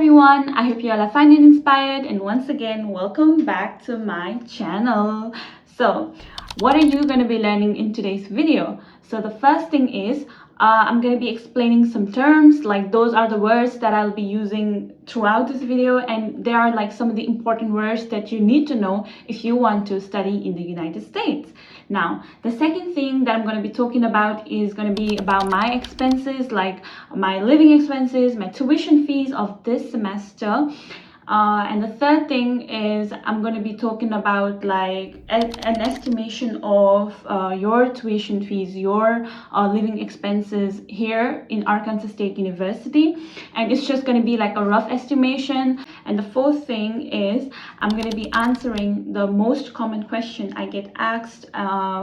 everyone, I hope you all are fine and inspired, and once again welcome back to my channel. So what are you going to be learning in today's video? So the first thing is I'm going to be explaining some terms, like those are the words that I'll be using throughout this video, and they are like some of the important words that you need to know if you want to study in the United States. Now, the second thing that I'm going to be talking about is going to be about my expenses, like my living expenses, my tuition fees of this semester. And the third thing is I'm going to be talking about like an estimation of your tuition fees, your living expenses here in Arkansas State University, and it's just going to be like a rough estimation. And the fourth thing is I'm going to be answering the most common question I get asked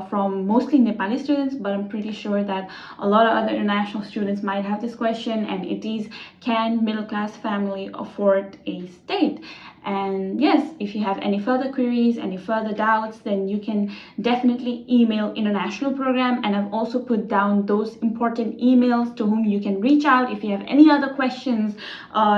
from mostly Nepali students, but I'm pretty sure that a lot of other international students might have this question, and it is, can middle class family afford a state? And yes, if you have any further queries, any further doubts, then you can definitely email international program, and I've also put down those important emails to whom you can reach out if you have any other questions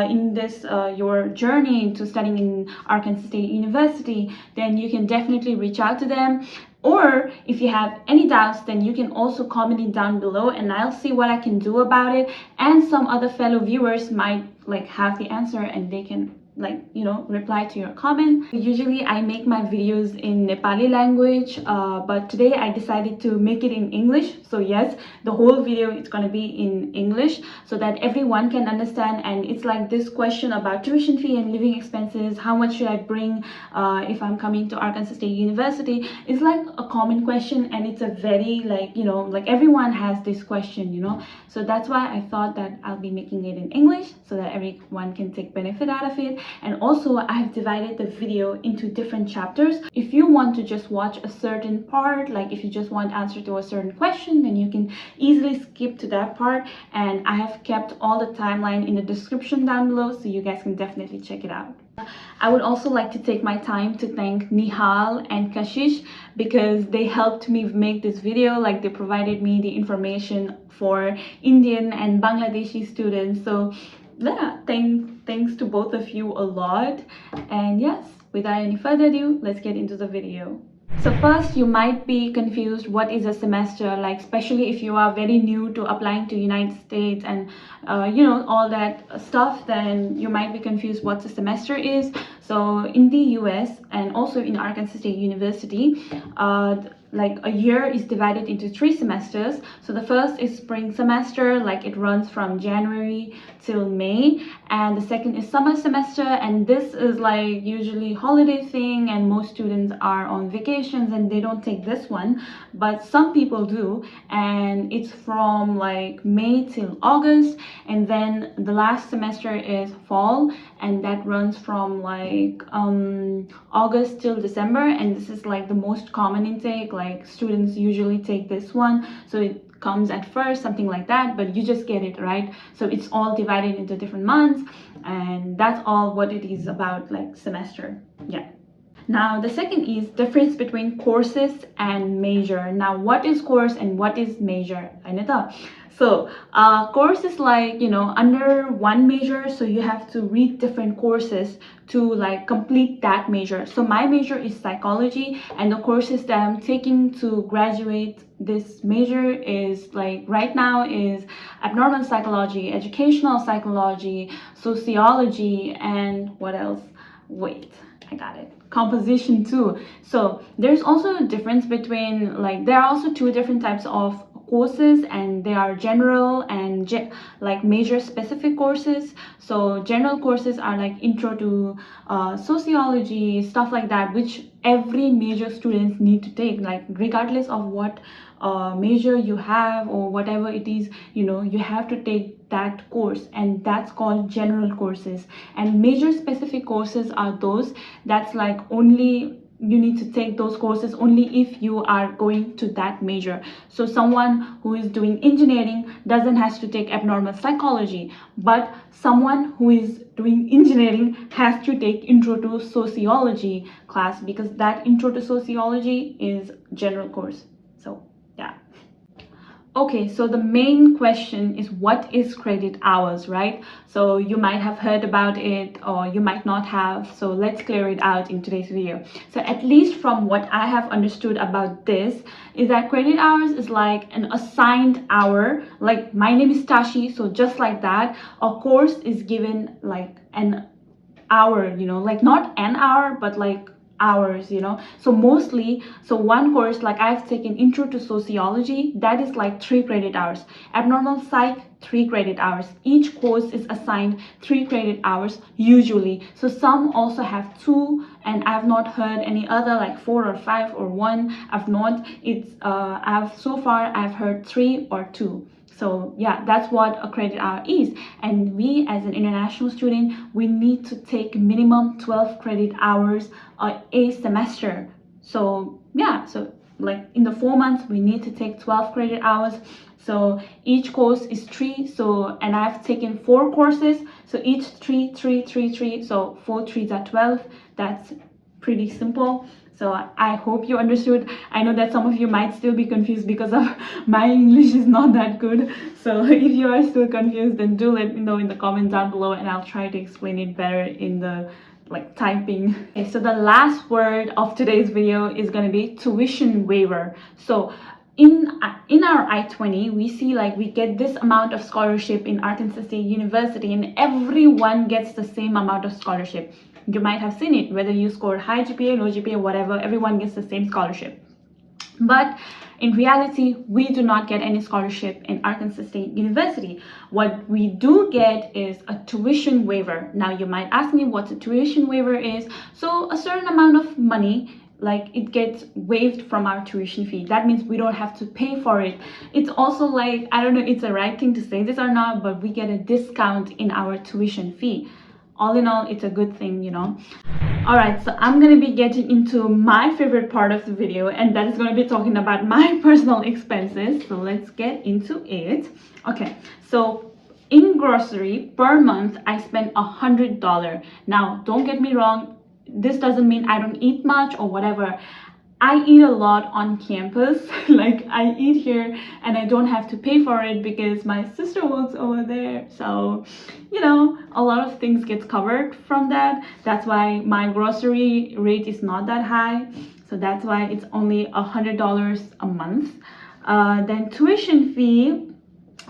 in this your journey into studying in Arkansas State University. Then you can definitely reach out to them. Or if you have any doubts, then you can also comment it down below and I'll see what I can do about it. And some other fellow viewers might like have the answer and they can reply to your comment. Usually I make my videos in Nepali language, but today I decided to make it in English. So yes, the whole video is going to be in English so that everyone can understand. And it's like this question about tuition fee and living expenses, how much should I bring if I'm coming to Arkansas State University, is like a common question, and it's a very like everyone has this question, so that's why I thought that I'll be making it in English so that everyone can take benefit out of it. And also I've divided the video into different chapters. If you want to just watch a certain part, like if you just want answer to a certain question, then you can easily skip to that part, and I have kept all the timeline in the description down below, so you guys can definitely check it out. I would also like to take my time to thank Nihal and Kashish because they helped me make this video. Like they provided me the information for Indian and Bangladeshi students. So yeah, thanks to both of you a lot. And yes, without any further ado, let's get into the video. So first, you might be confused what is a semester, like especially if you are very new to applying to United States and all that stuff, then you might be confused what a semester is. So in the US and also in Arkansas State University, like a year is divided into 3 semesters. So the first is spring semester, like it runs from January till May, and the second is summer semester, and this is like usually holiday thing, and most students are on vacations and they don't take this one, but some people do, and it's from like May till August. And then the last semester is fall, and that runs from like August till December, and this is like the most common intake. Like students usually take this one, so it comes at first, something like that, but you just get it, right? So it's all divided into different months, and that's all what it is about, like semester. Yeah. Now the second is difference between courses and major. Now what is course and what is major? So course is like under one major, so you have to read different courses to like complete that major. So my major is psychology, and the courses that I'm taking to graduate this major is like right now is abnormal psychology, educational psychology, sociology, and what else? Wait, I got it. Composition too. So there's also a difference between like there are also 2 different types of courses, and they are general and like major specific courses. So general courses are like intro to sociology, stuff like that, which every major students need to take, like regardless of what major you have or whatever it is, you have to take that course, and that's called general courses. And major specific courses are those that's like only you need to take those courses only if you are going to that major. So someone who is doing engineering doesn't have to take abnormal psychology, but someone who is doing engineering has to take intro to sociology class, because that intro to sociology is general course. So yeah. Okay, so the main question is, what is credit hours, right? So you might have heard about it or you might not have. So let's clear it out in today's video. So at least from what I have understood about this is that credit hours is like an assigned hour. Like my name is Tashi, so just like that, a course is given like an hour, you know, like not an hour, but like hours, you know. So mostly, so one course, like I've taken intro to sociology, that is like 3 credit hours. Abnormal psych, 3 credit hours. Each course is assigned 3 credit hours usually. So some also have 2, and I've not heard any other like 4 or 5 or 1. I've not, it's I've so far I've heard 3 or 2. So yeah, that's what a credit hour is. And we as an international student, we need to take minimum 12 credit hours a semester. So yeah, so like in the 4 months, we need to take 12 credit hours. So each course is 3. So, and I've taken 4 courses. So each 3, 3, 3, 3. So 4 3s are 12. That's pretty simple. So I hope you understood. I know that some of you might still be confused because of my English is not that good. So if you are still confused, then do let me know in the comments down below and I'll try to explain it better in the like typing. Okay, so the last word of today's video is going to be tuition waiver. So in our I-20, we see like we get this amount of scholarship in Arkansas State University, and everyone gets the same amount of scholarship. You might have seen it, whether you score high GPA, low GPA, whatever, everyone gets the same scholarship. But in reality, we do not get any scholarship in Arkansas State University. What we do get is a tuition waiver. Now you might ask me what a tuition waiver is. So a certain amount of money, like it gets waived from our tuition fee. That means we don't have to pay for it. It's also like, I don't know if it's the right thing to say this or not, but we get a discount in our tuition fee. All in all, it's a good thing, you know. All right, so I'm gonna be getting into my favorite part of the video, and that is going to be talking about my personal expenses. So let's get into it. Okay, so in grocery per month, I spend $100. Now, don't get me wrong, this doesn't mean I don't eat much or whatever. I eat a lot on campus. Like I eat here and I don't have to pay for it because my sister works over there. So, you know, a lot of things gets covered from that. That's why my grocery rate is not that high. So that's why it's only $100 a month. Then tuition fee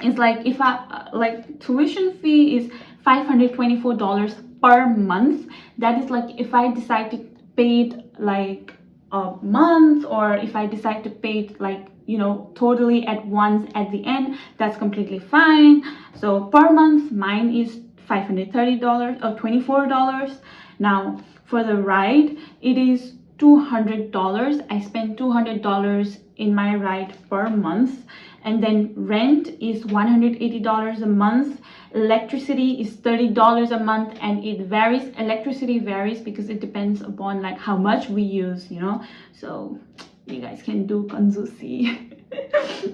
is like, if I like tuition fee is $524 per month. That is like if I decide to pay it like a month, or if I decide to pay it like, you know, totally at once at the end, that's completely fine. So per month mine is $530 or $24. Now for the ride, it is $200. I spend $200 in my ride per month. And then rent is $180 a month. Electricity is $30 a month, and it varies. Electricity varies because it depends upon like how much we use, you know. So you guys can do kanzusi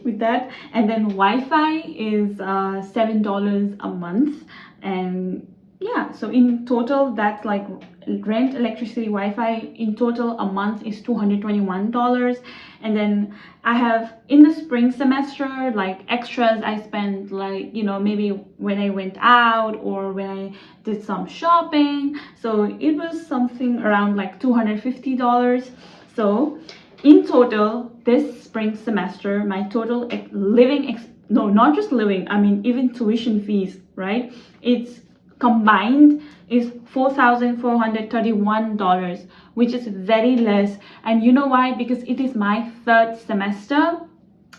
with that. And then Wi-Fi is $7 a month. And yeah, so in total, that's like rent, electricity, Wi-Fi, in total a month is $221. And then I have in the spring semester like extras. I spent like, you know, maybe when I went out or when I did some shopping. So it was something around like $250. So in total this spring semester, my total no, not just living, I mean even tuition fees, right? It's combined is $4,431, which is very less. And you know why? Because it is my 3rd semester,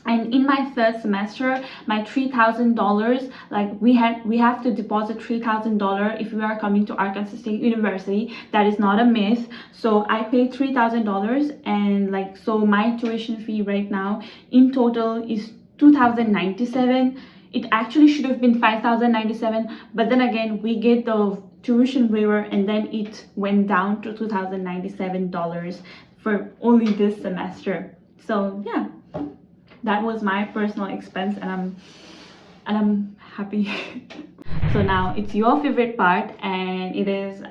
and in my 3rd semester my $3,000, like we have to deposit $3,000 if we are coming to Arkansas State University. That is not a myth. So I paid $3,000, and like, so my tuition fee right now in total is $2,097. It actually should have been $5,097, but then again we get the tuition waiver, and then it went down to $2,097 for only this semester. So yeah, that was my personal expense, and I'm happy. So now it's your favorite part, and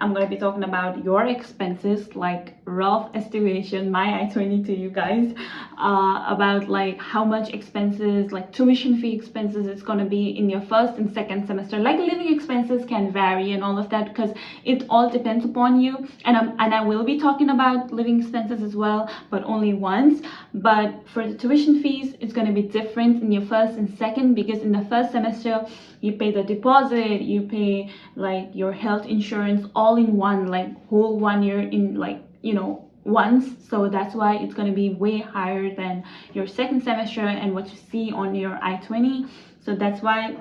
I'm going to be talking about your expenses, like rough estimation, my I-20 to you guys, about like how much expenses, like tuition fee expenses, it's going to be in your first and second semester. Like living expenses can vary and all of that, because it all depends upon you. And I will be talking about living expenses as well, but only once. But for the tuition fees, it's going to be different in your first and second, because in the first semester you pay the deposit, you pay like your health insurance all in one, like whole 1 year in, like, you know, once. So that's why it's going to be way higher than your second semester and what you see on your I-20. So that's why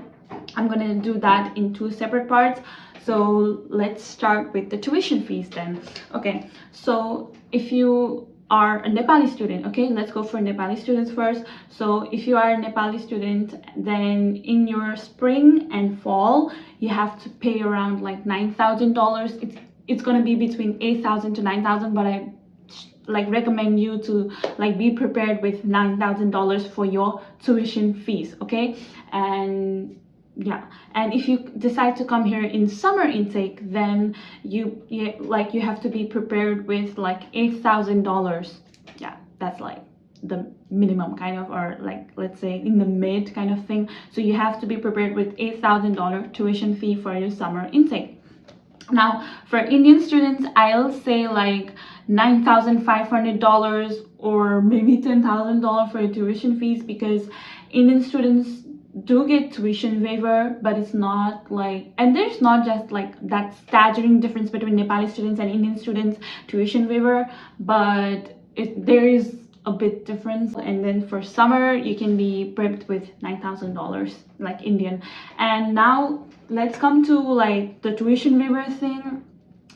I'm going to do that in two separate parts. So let's start with the tuition fees then. Okay, so if you are a Nepali student, okay, let's go for Nepali students first. So if you are a Nepali student, then in your spring and fall you have to pay around like $9,000. It's going to be between 8,000 to 9,000, but I like recommend you to like be prepared with $9,000 for your tuition fees, okay? And yeah, and if you decide to come here in summer intake, then you have to be prepared with like $8,000. Yeah, that's like the minimum kind of, or like let's say in the mid kind of thing. So you have to be prepared with $8,000 tuition fee for your summer intake. Now for Indian students, I'll say like $9,500 or maybe $10,000 for your tuition fees, because Indian students do get tuition waiver, but it's not like, and there's not just like that staggering difference between Nepali students and Indian students tuition waiver, but there is a bit difference. And then for summer you can be prepped with $9,000 like Indian. And now let's come to like the tuition waiver thing.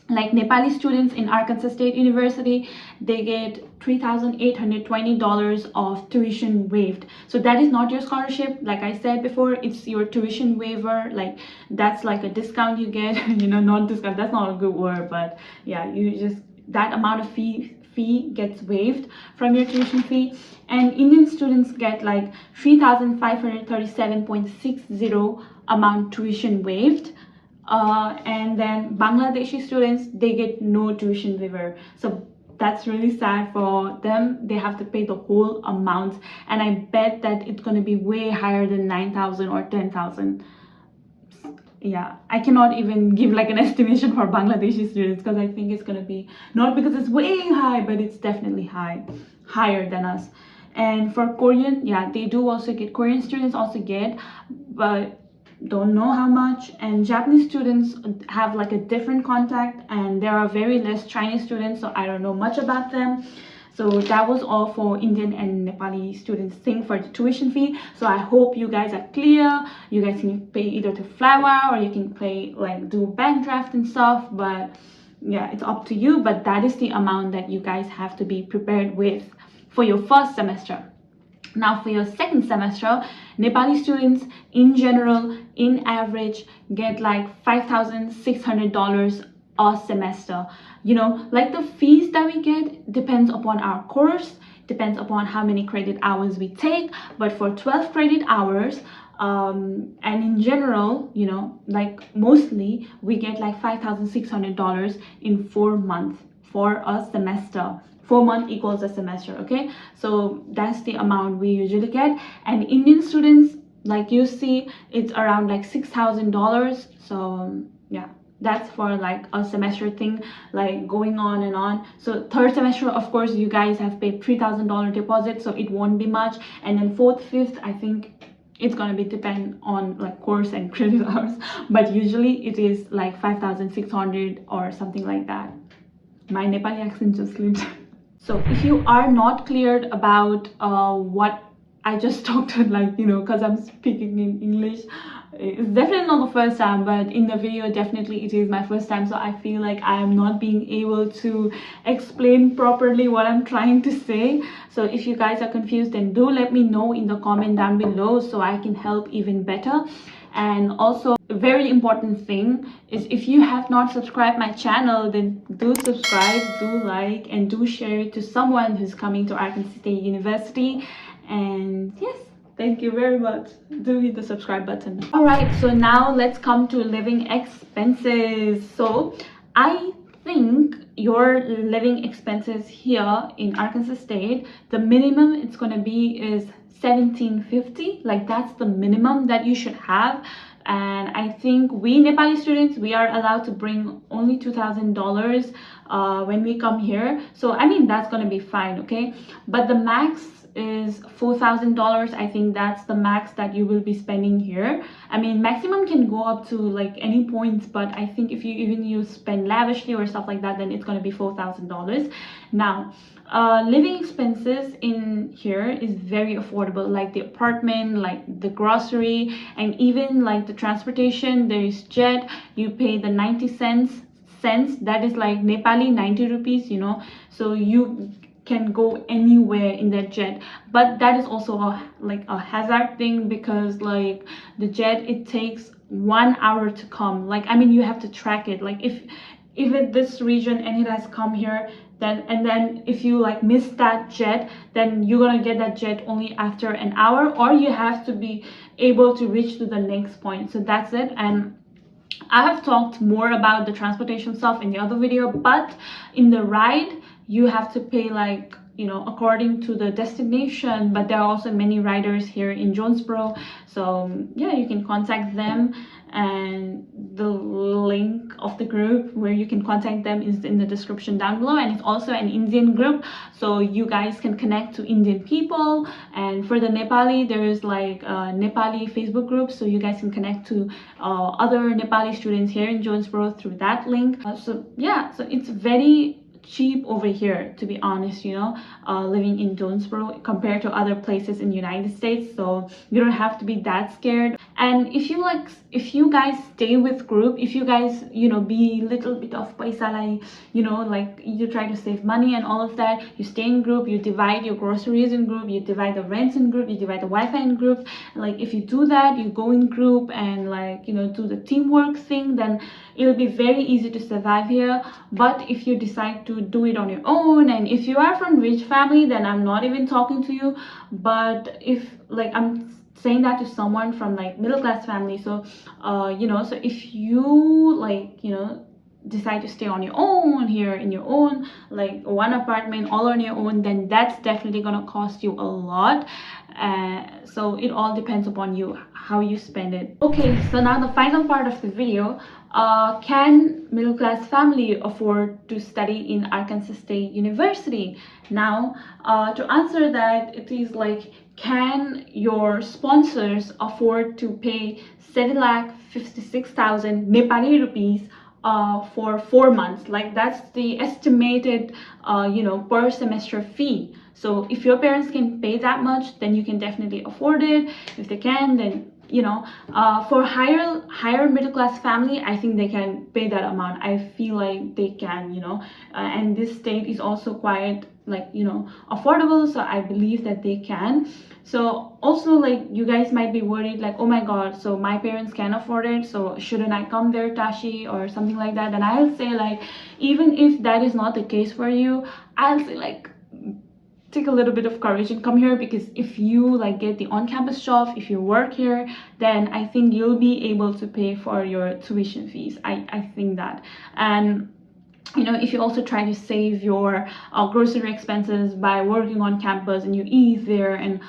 Like Nepali students in Arkansas State University, they get $3,820 of tuition waived. So that is not your scholarship. Like I said before, it's your tuition waiver. Like that's like a discount you get. You know, not discount, that's not a good word, but yeah, you just, that amount of fee gets waived from your tuition fee. And Indian students get like 3,537.60 amount tuition waived. And then Bangladeshi students, they get no tuition waiver. So that's really sad for them. They have to pay the whole amount, and I bet that it's going to be way higher than 9,000 or 10,000. Yeah, I cannot even give like an estimation for Bangladeshi students, because I think it's going to be, not because it's way high, but it's definitely higher than us. And for Korean, yeah, they do also get, Korean students also get, but don't know how much. And Japanese students have like a different contact, and there are very less Chinese students, so I don't know much about them. So that was all for Indian and Nepali students thing for the tuition fee. So I hope you guys are clear. You guys can pay either to Flywire, or you can pay like do bank draft and stuff, but yeah, it's up to you. But that is the amount that you guys have to be prepared with for your first semester. Now for your second semester, Nepali students in general, in average, get like $5,600 a semester. You know, like the fees that we get depends upon our course, depends upon how many credit hours we take. But for 12 credit hours, and in general, you know, like mostly we get like $5,600 in 4 months for a semester. 4 months equals a semester, okay? So that's the amount we usually get. And Indian students, like you see, it's around like $6,000. So yeah, that's for like a semester thing, like going on and on. So third semester, of course, you guys have paid $3,000 deposit, so it won't be much. And then fourth, fifth, I think it's gonna be depend on like course and credit hours, but usually it is like 5,600 or something like that. My Nepali accent just slipped. So if you are not cleared about what I just talked about, like, you know, because I'm speaking in English, it's definitely not the first time, but in the video definitely it is my first time. So I feel like I am not being able to explain properly what I'm trying to say. So if you guys are confused, then do let me know in the comment down below so I can help even better. And also, a very important thing is, if you have not subscribed my channel, then do subscribe, do like, and do share it to someone who's coming to Arkansas State University. And yes, Thank you very much. Do hit the subscribe button. All right, so now let's come to living expenses. So I think your living expenses here in Arkansas State, the minimum it's going to be is $17.50. Like that's the minimum that you should have. And I think we Nepali students, we are allowed to bring only $2,000 when we come here. So I mean, that's going to be fine, okay? But the max is $4,000. I think that's the max that you will be spending here. I mean, maximum can go up to like any points, but I think if you spend lavishly or stuff like that, then it's going to be $4,000. Now living expenses in here is very affordable, like the apartment, like the grocery, and even like the transportation. There is jet, you pay the 90 cents, that is like Nepali 90 rupees, you know, so you can go anywhere in that jet. But that is also like a hazard thing, because like the jet, it takes 1 hour to come. Like I mean, you have to track it, like if it's this region and it has come here, then if you like miss that jet, then you're gonna get that jet only after an hour, or you have to be able to reach to the next point. So that's it. And I have talked more about the transportation stuff in the other video, but in the ride you have to pay, like, you know, according to the destination. But there are also many riders here in Jonesboro, so yeah, you can contact them, and the link of the group where you can contact them is in the description down below. And it's also an Indian group, so you guys can connect to Indian people. And for the Nepali, there is like a Nepali Facebook group, so you guys can connect to other Nepali students here in Jonesboro through that link. So yeah, so it's very cheap over here, to be honest, you know, living in Jonesboro compared to other places in the United States. So you don't have to be that scared. And if you guys stay with group, if you guys, you know, be little bit of paisa, like, you know, like you try to save money and all of that, you stay in group, you divide your groceries in group, you divide the rents in group, you divide the Wi-Fi in group. Like if you do that, you go in group and, like, you know, do the teamwork thing, then it'll be very easy to survive here. But if you decide to do it on your own, and if you are from rich family, then I'm not even talking to you. But if, like, I'm saying that to someone from like middle class family, so you know, so if you, like, you know, decide to stay on your own here in your own, like, one apartment all on your own, then that's definitely gonna cost you a lot. So it all depends upon you, how you spend it. Okay, so now the final part of the video. Can middle class family afford to study in Arkansas State University? Now to answer that, it is like, can your sponsors afford to pay 7,56,000 Nepali rupees for 4 months? Like that's the estimated you know, per semester fee. So if your parents can pay that much, then you can definitely afford it. If they can, then, you know, for higher middle class family, I think they can pay that amount. I feel like they can, you know, and this state is also quite, like, you know, affordable, so I believe that they can. So also, like, you guys might be worried, like, oh my god, so my parents can afford it, so shouldn't I come there, Tashi, or something like that? And I'll say, like, even if that is not the case for you, I'll say, like, take a little bit of courage and come here, because if you, like, get the on-campus job, if you work here, then I think you'll be able to pay for your tuition fees. I think that. And you know, if you also try to save your grocery expenses by working on campus, and you eat there and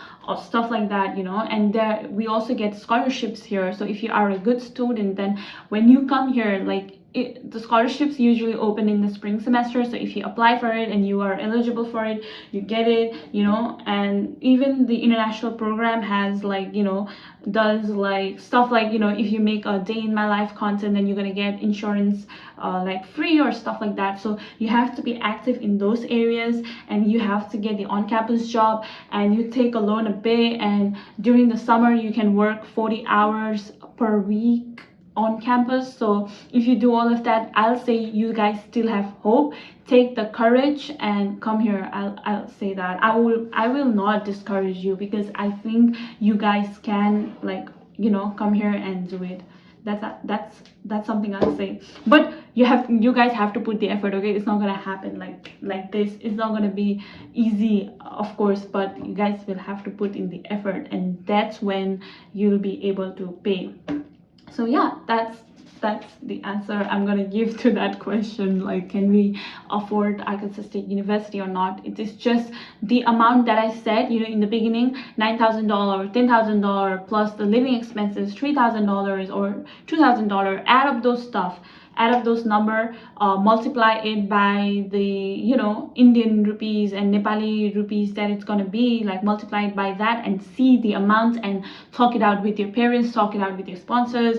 stuff like that, you know, and there we also get scholarships here. So if you are a good student, then when you come here, like, the scholarships usually open in the spring semester, so if you apply for it and you are eligible for it, you get it, you know. And even the international program has, like, you know, does like stuff like, you know, if you make a day in my life content, then you're gonna get insurance like free or stuff like that. So you have to be active in those areas, and you have to get the on-campus job, and you take a loan a bit, and during the summer you can work 40 hours per week on campus. So if you do all of that, I'll say you guys still have hope. Take the courage and come here. I'll say that I will not discourage you, because I think you guys can, like, you know, come here and do it. That's something I'll say. But you guys have to put the effort, okay? It's not gonna happen like this. It's not gonna be easy, of course, but you guys will have to put in the effort, and that's when you'll be able to pay. So yeah, that's the answer I'm gonna give to that question. Like, can we afford Arkansas State University or not? It is just the amount that I said, you know, in the beginning, $9,000, $10,000 plus the living expenses, $3,000 or $2,000. Add up those stuff, add up those number, multiply it by the, you know, Indian rupees and Nepali rupees that it's gonna be, like multiply it by that and see the amounts, and talk it out with your parents, talk it out with your sponsors.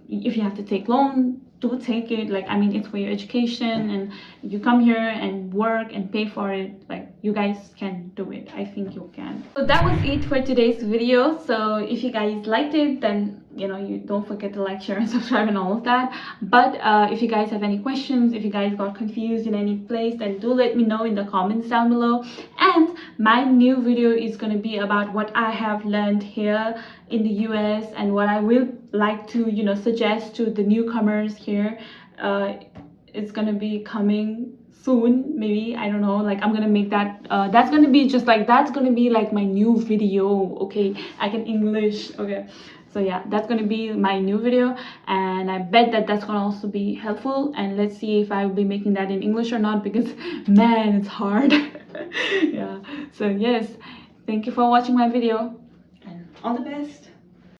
If you have to take loan, do take it. Like, I mean, it's for your education, and you come here and work and pay for it. Like, you guys can do it. I think you can. So that was it for today's video. So if you guys liked it, then, you know, you don't forget to like, share, and subscribe and all of that. But if you guys have any questions, if you guys got confused in any place, then do let me know in the comments down below. And my new video is going to be about what I have learned here in the US and what I will like to, you know, suggest to the newcomers here. It's gonna be coming soon, maybe, I don't know. Like, I'm gonna make that that's gonna be just like, that's gonna be like my new video. Okay, I can English. Okay, so yeah, that's gonna be my new video, and I bet that that's gonna also be helpful. And let's see if I will be making that in English or not, because man, it's hard. Yeah, so yes, thank you for watching my video, and all the best.